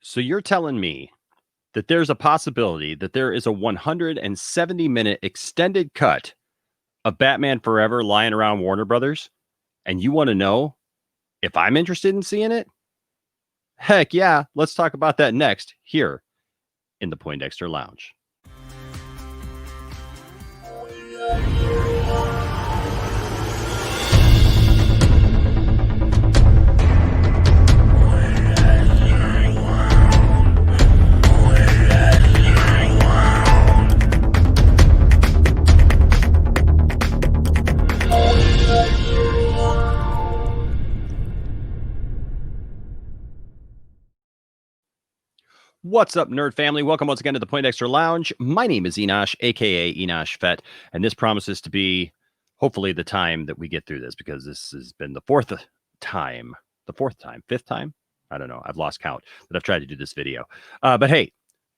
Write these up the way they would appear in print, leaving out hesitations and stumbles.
So you're telling me that there's a possibility that there is a 170-minute extended cut of Batman Forever lying around Warner Brothers, and you want to know if I'm interested in seeing it? Heck yeah, let's talk about that next here in the Poindexter Lounge. What's up, nerd family? Welcome once again to the Poindexter Lounge. My name is Enosh, aka Enosh Fett, and this promises to be hopefully the time that we get through this because this has been the fourth time, fifth time. I don't know. I've lost count that I've tried to do this video. But hey,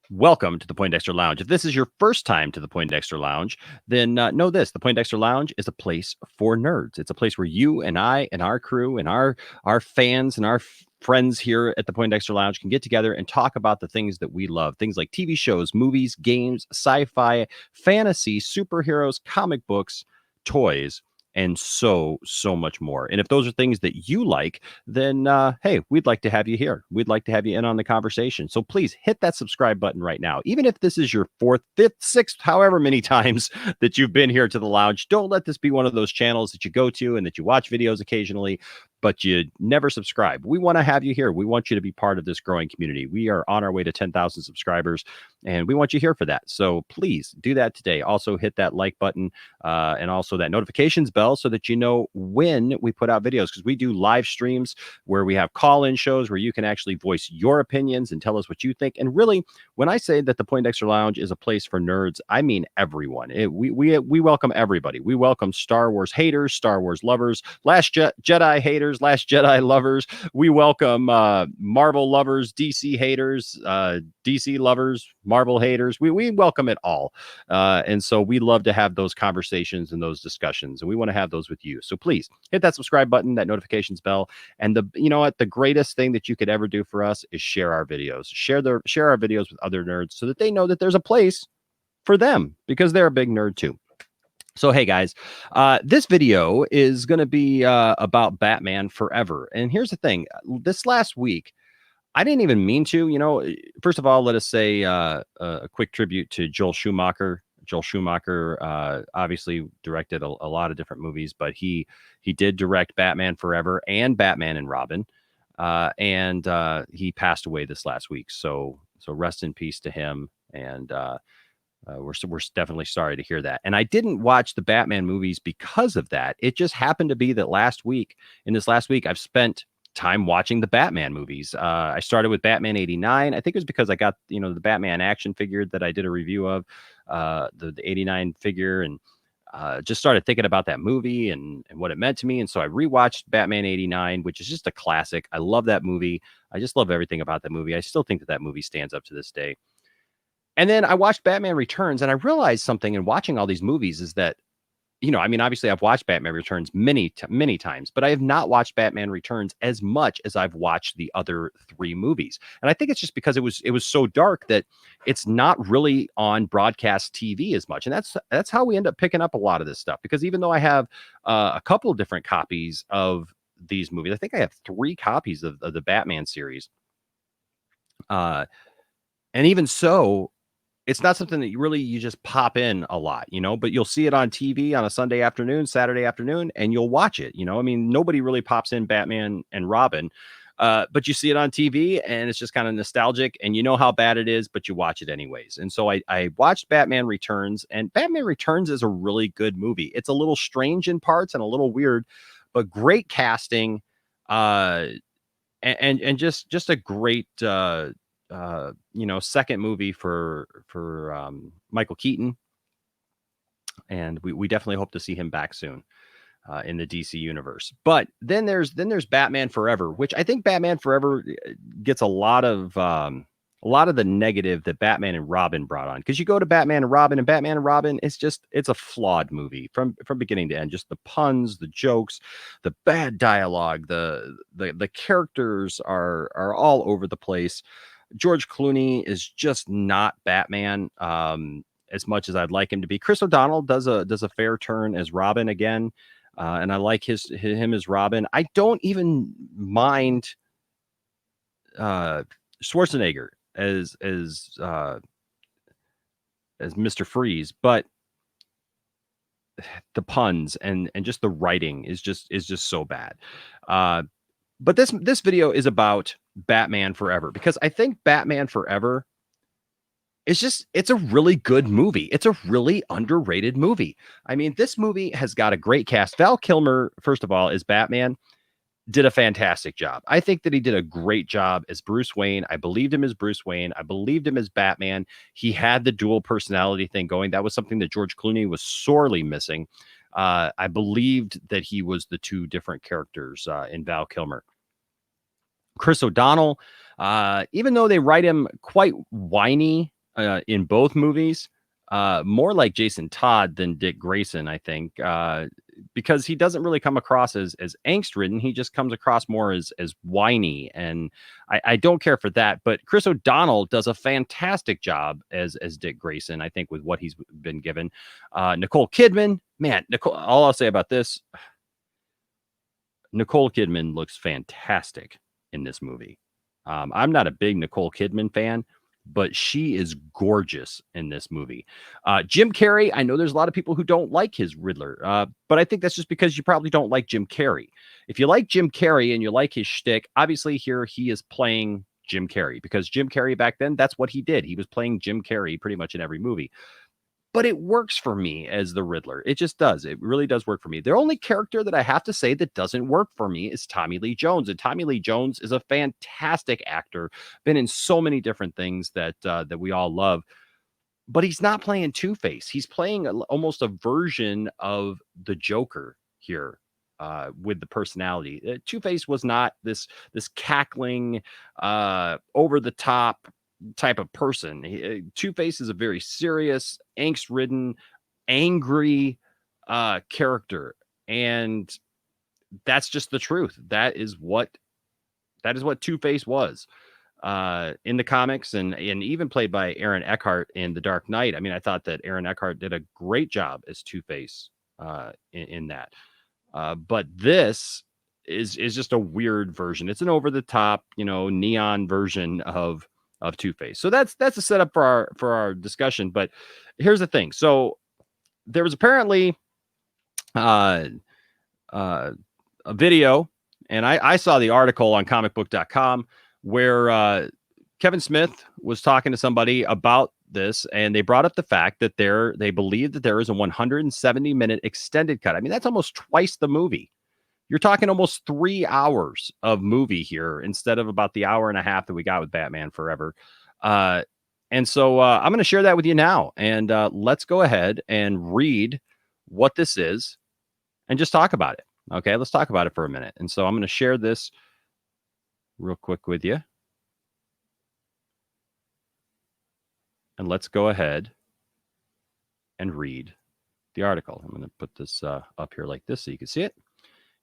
welcome to the Poindexter Lounge. If this is your first time to the Poindexter Lounge, then know this: the Poindexter Lounge is a place for nerds. It's a place where you and I and our crew and our fans and our friends here at the Poindexter Lounge can get together and talk about the things that we love. Things like TV shows, movies, games, sci-fi, fantasy, superheroes, comic books, toys, and so much more. And if those are things that you like, then hey, we'd like to have you here. We'd like to have you in on the conversation. So please hit that subscribe button right now. Even if this is your fourth, fifth, sixth, however many times that you've been here to the lounge, don't let this be one of those channels that you go to and that you watch videos occasionally, but you never subscribe. We want to have you here. We want you to be part of this growing community. We are on our way to 10,000 subscribers, and we want you here for that. So please do that today. Also hit that like button and also that notifications bell so that you know when we put out videos, because we do live streams where we have call-in shows where you can actually voice your opinions and tell us what you think. And really, when I say that the Poindexter Lounge is a place for nerds, I mean everyone. We welcome everybody. We welcome Star Wars haters, Star Wars lovers, Last Jedi haters, Last Jedi lovers. We welcome Marvel lovers, DC haters, DC lovers, Marvel haters. We welcome it all. And so we love to have those conversations and those discussions, and we want to have those with you. So please hit that subscribe button, that notifications bell. And you know what? The greatest thing that you could ever do for us is share our videos. Share our videos with other nerds so that they know that there's a place for them, because they're a big nerd too. So, hey guys, this video is going to be about Batman Forever. And here's the thing. This last week, I didn't even mean to, first of all, let us say a quick tribute to Joel Schumacher. Joel Schumacher obviously directed a lot of different movies, but he did direct Batman Forever and Batman and Robin. And he passed away this last week. So rest in peace to him. And we're definitely sorry to hear that. And I didn't watch the Batman movies because of that. It just happened to be that in this last week, I've spent time watching the Batman movies. I started with Batman 89. I think it was because I got, the Batman action figure that I did a review of, the 89 figure, and just started thinking about that movie and what it meant to me. And so I rewatched Batman 89, which is just a classic. I love that movie. I just love everything about that movie. I still think that movie stands up to this day. And then I watched Batman Returns, and I realized something in watching all these movies is that, obviously I've watched Batman Returns many times, but I have not watched Batman Returns as much as I've watched the other three movies. And I think it's just because it was so dark that it's not really on broadcast TV as much. And that's how we end up picking up a lot of this stuff, because even though I have a couple of different copies of these movies, I think I have 3 copies of the Batman series. And even so, it's not something that you just pop in a lot, but you'll see it on TV on a Sunday afternoon, Saturday afternoon, and you'll watch it. Nobody really pops in Batman and Robin, but you see it on TV and it's just kind of nostalgic, and you know how bad it is, but you watch it anyways. And so I watched Batman Returns, and Batman Returns is a really good movie. It's a little strange in parts and a little weird, but great casting, and just a great, second movie for Michael Keaton, and we definitely hope to see him back soon in the DC universe. But then there's Batman Forever, which I think Batman Forever gets a lot of the negative that Batman and Robin brought on, because you go to Batman and Robin, it's a flawed movie from beginning to end. Just the puns, the jokes, the bad dialogue, the characters are all over the place. George Clooney is just not Batman as much as I'd like him to be. Chris O'Donnell does a fair turn as Robin again, and I like him as Robin. I don't even mind Schwarzenegger as Mr. Freeze, but the puns and just the writing is just so bad. But this video is about Batman Forever, because I think Batman Forever it's a really good movie. It's a really underrated movie. I mean, this movie has got a great cast. Val Kilmer, first of all, is Batman, did a fantastic job. I think that he did a great job as Bruce Wayne. I believed him as Bruce Wayne. I believed him as Batman. He had the dual personality thing going. That was something that George Clooney was sorely missing. I believed that he was the two different characters in Val Kilmer. Chris O'Donnell, even though they write him quite whiny in both movies, more like Jason Todd than Dick Grayson, I think, because he doesn't really come across as angst-ridden. He just comes across more as whiny, and I don't care for that. But Chris O'Donnell does a fantastic job as Dick Grayson, I think, with what he's been given. Nicole Kidman, man, all I'll say about this, Nicole Kidman looks fantastic in this movie. I'm not a big Nicole Kidman fan, but she is gorgeous in this movie. Jim Carrey, I know there's a lot of people who don't like his Riddler, but I think that's just because you probably don't like Jim Carrey. If you like Jim Carrey and you like his shtick, obviously here he is playing Jim Carrey, because Jim Carrey back then, that's what he did. He was playing Jim Carrey pretty much in every movie. But it works for me as the Riddler. It just does. It really does work for me. The only character that I have to say that doesn't work for me is Tommy Lee Jones. And Tommy Lee Jones is a fantastic actor, been in so many different things that we all love. But he's not playing Two-Face. He's playing almost a version of the Joker here with the personality. Two-Face was not this cackling, over-the-top type of person. Two-Face is a very serious, angst-ridden, angry character, and that's just the truth. That is what Two-Face was in the comics, and even played by Aaron Eckhart in The Dark Knight. I mean, I thought that Aaron Eckhart did a great job as Two-Face in that. But this is just a weird version. It's an over-the-top, neon version of Two-Face. So that's a setup for our discussion. But here's the thing. So there was apparently a video, and I saw the article on comicbook.com where Kevin Smith was talking to somebody about this, and they brought up the fact that they believe that there is a 170-minute extended cut. I mean, that's almost twice the movie. You're talking almost 3 hours of movie here instead of about the hour and a half that we got with Batman Forever. And so I'm going to share that with you now. And let's go ahead and read what this is and just talk about it. Okay, let's talk about it for a minute. And so I'm going to share this real quick with you. And let's go ahead and read the article. I'm going to put this up here like this so you can see it.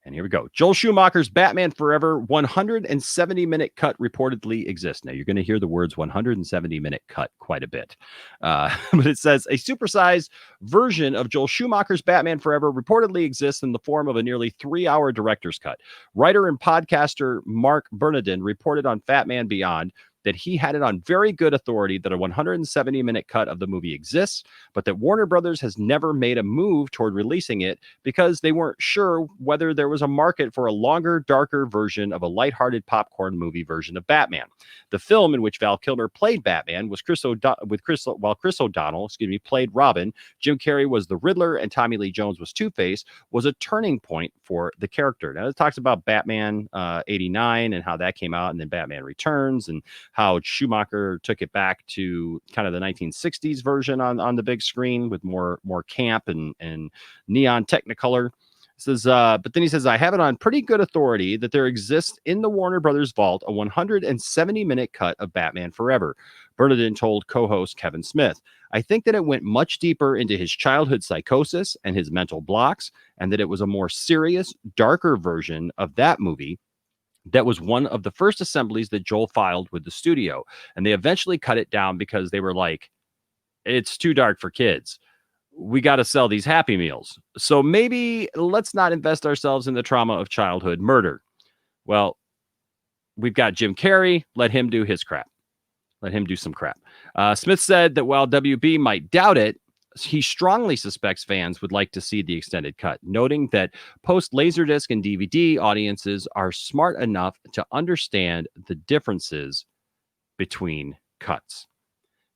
And here we go. Joel Schumacher's Batman Forever 170-minute cut reportedly exists. Now, you're going to hear the words 170-minute cut quite a bit. But it says, a supersized version of Joel Schumacher's Batman Forever reportedly exists in the form of a nearly 3-hour director's cut. Writer and podcaster Mark Bernardin reported on Fat Man Beyond that he had it on very good authority that a 170-minute cut of the movie exists, but that Warner Brothers has never made a move toward releasing it because they weren't sure whether there was a market for a longer, darker version of a lighthearted popcorn movie version of Batman. The film in which Val Kilmer played Batman was Chris O'Donnell, played Robin, Jim Carrey was the Riddler, and Tommy Lee Jones was Two-Face, was a turning point for the character. Now, it talks about Batman 89 and how that came out, and then Batman Returns, and how Schumacher took it back to kind of the 1960s version on the big screen with more camp and neon Technicolor. Says, but then he says, I have it on pretty good authority that there exists in the Warner Brothers vault a 170-minute cut of Batman Forever. Bernardin told co-host Kevin Smith, I think that it went much deeper into his childhood psychosis and his mental blocks, and that it was a more serious, darker version of that movie That was one of the first assemblies that Joel filed with the studio. And they eventually cut it down because they were like, it's too dark for kids. We got to sell these Happy Meals. So maybe let's not invest ourselves in the trauma of childhood murder. Well, we've got Jim Carrey. Let him do his crap. Let him do some crap. Smith said that while WB might doubt it, he strongly suspects fans would like to see the extended cut, noting that post Laserdisc and DVD audiences are smart enough to understand the differences between cuts.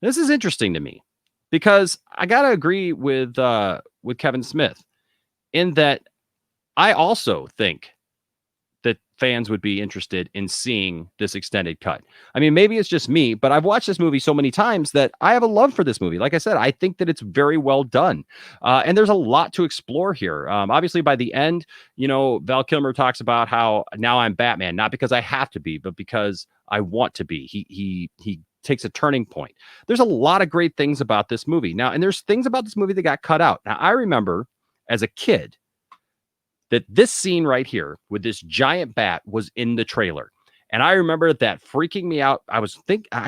This is interesting to me because I gotta agree with Kevin Smith in that I also think that fans would be interested in seeing this extended cut. I mean, maybe it's just me, but I've watched this movie so many times that I have a love for this movie. Like I said, I think that it's very well done. And there's a lot to explore here. Obviously, by the end, Val Kilmer talks about how now I'm Batman, not because I have to be, but because I want to be. He takes a turning point. There's a lot of great things about this movie. Now, and there's things about this movie that got cut out. Now, I remember as a kid, that this scene right here with this giant bat was in the trailer. And I remember that freaking me out. I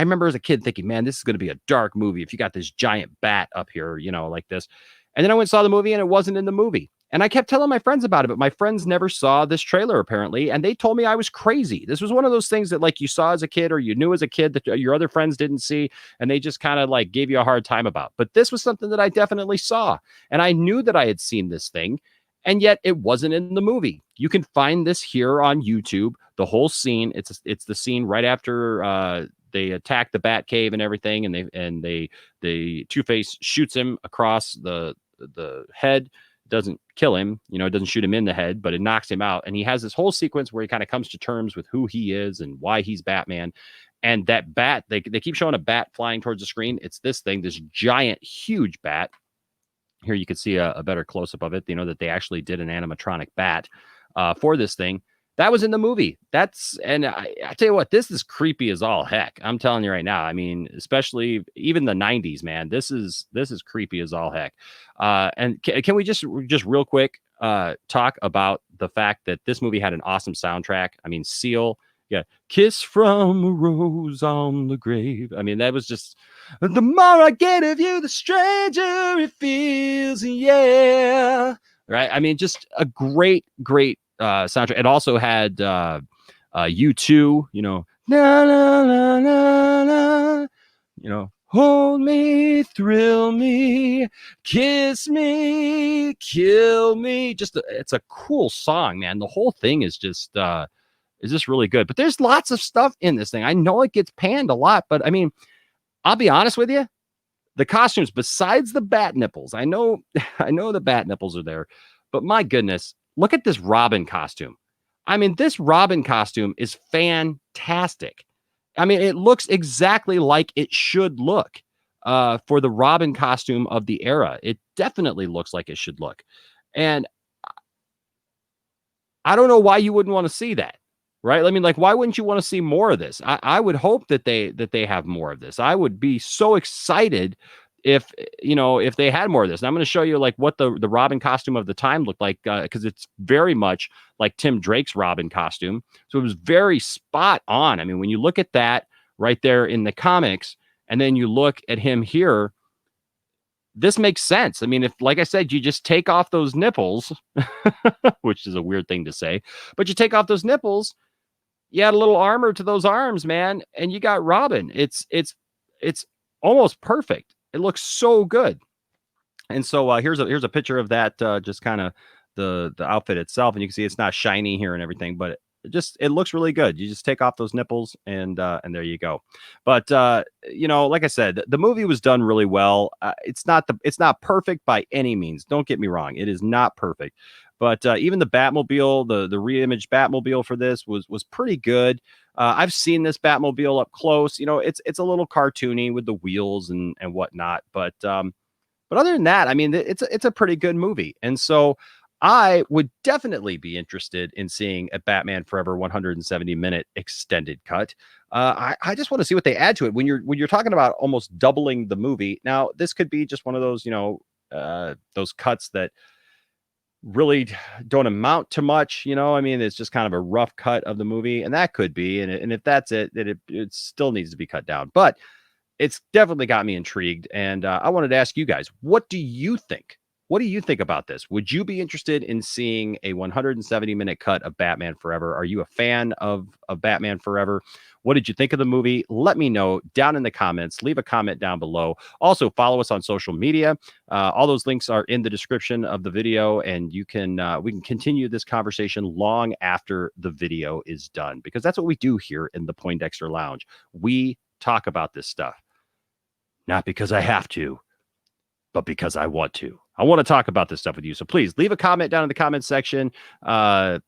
remember as a kid thinking, man, this is going to be a dark movie if you got this giant bat up here, like this. And then I went and saw the movie and it wasn't in the movie. And I kept telling my friends about it, but my friends never saw this trailer apparently. And they told me I was crazy. This was one of those things that like you saw as a kid or you knew as a kid that your other friends didn't see. And they just kind of like gave you a hard time about. But this was something that I definitely saw. And I knew that I had seen this thing. And yet it wasn't in the movie. You can find this here on YouTube. The whole scene. It's the scene right after they attack the Bat Cave and everything, and the Two-Face shoots him across the head. Doesn't kill him, it doesn't shoot him in the head, but it knocks him out. And he has this whole sequence where he kind of comes to terms with who he is and why he's Batman. And that bat, they keep showing a bat flying towards the screen. It's this thing, this giant, huge bat. Here you can see a better close-up of it, that they actually did an animatronic bat for this thing. That was in the movie. And I tell you what, this is creepy as all heck. I'm telling you right now. I mean, especially even the 90s, man. This is creepy as all heck. And can we just real quick talk about the fact that this movie had an awesome soundtrack? I mean, Seal. Yeah, Kiss from a Rose on the Grave. I mean, that was just the more I get of you, the stranger it feels. Yeah, right. I mean, just a great soundtrack. It also had U2. Na na na na na. Hold me, thrill me, kiss me, kill me. It's a cool song, man. The whole thing is just really good. But there's lots of stuff in this thing. I know it gets panned a lot, but I mean, I'll be honest with you. The costumes, besides the bat nipples, I know the bat nipples are there, but my goodness, look at this Robin costume. I mean, this Robin costume is fantastic. I mean, it looks exactly like it should look for the Robin costume of the era. It definitely looks like it should look. And I don't know why you wouldn't want to see that. Right. I mean, like, why wouldn't you want to see more of this? I would hope that they have more of this. I would be so excited if they had more of this. And I'm going to show you like what the Robin costume of the time looked like, because it's very much like Tim Drake's Robin costume. So it was very spot on. I mean, when you look at that right there in the comics, and then you look at him here, this makes sense. I mean, if, like I said, you just take off those nipples, which is a weird thing to say, but you take off those nipples, you add a little armor to those arms, man, and you got Robin. It's almost perfect. It looks so good. And so here's a picture of that, just kind of the outfit itself, and you can see it's not shiny here and everything, but it looks really good. You just take off those nipples and there you go. But like I said, the movie was done really well. It's not perfect by any means. Don't get me wrong. It is not perfect. But even the Batmobile, the reimaged Batmobile for this was pretty good. I've seen this Batmobile up close. It's a little cartoony with the wheels and whatnot. But other than that, I mean, it's a pretty good movie. And so I would definitely be interested in seeing a Batman Forever 170-minute extended cut. I just want to see what they add to it when you're talking about almost doubling the movie. Now, this could be just one of those, those cuts that really don't amount to much. I mean, it's just kind of a rough cut of the movie, and that could be. And if that's it, then it still needs to be cut down. But it's definitely got me intrigued. And I wanted to ask you guys, what do you think? What do you think about this? Would you be interested in seeing a 170-minute cut of Batman Forever? Are you a fan of Batman Forever? What did you think of the movie? Let me know down in the comments. Leave a comment down below. Also, follow us on social media. All those links are in the description of the video, and we can continue this conversation long after the video is done, because that's what we do here in the Poindexter Lounge. We talk about this stuff, not because I have to, but because I want to. I want to talk about this stuff with you. So please leave a comment down in the comment section. Follow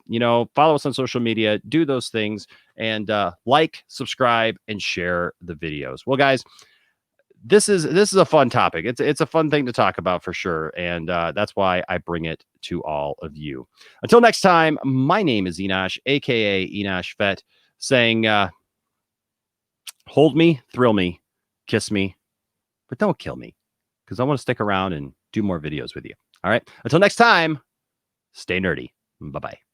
us on social media, do those things, and like, subscribe, and share the videos. Well, guys, this is a fun topic. It's a fun thing to talk about for sure. And that's why I bring it to all of you. Until next time, my name is Enosh, aka Enosh Fett, saying hold me, thrill me, kiss me, but don't kill me, because I want to stick around and do more videos with you. All right. Until next time, stay nerdy. Bye-bye.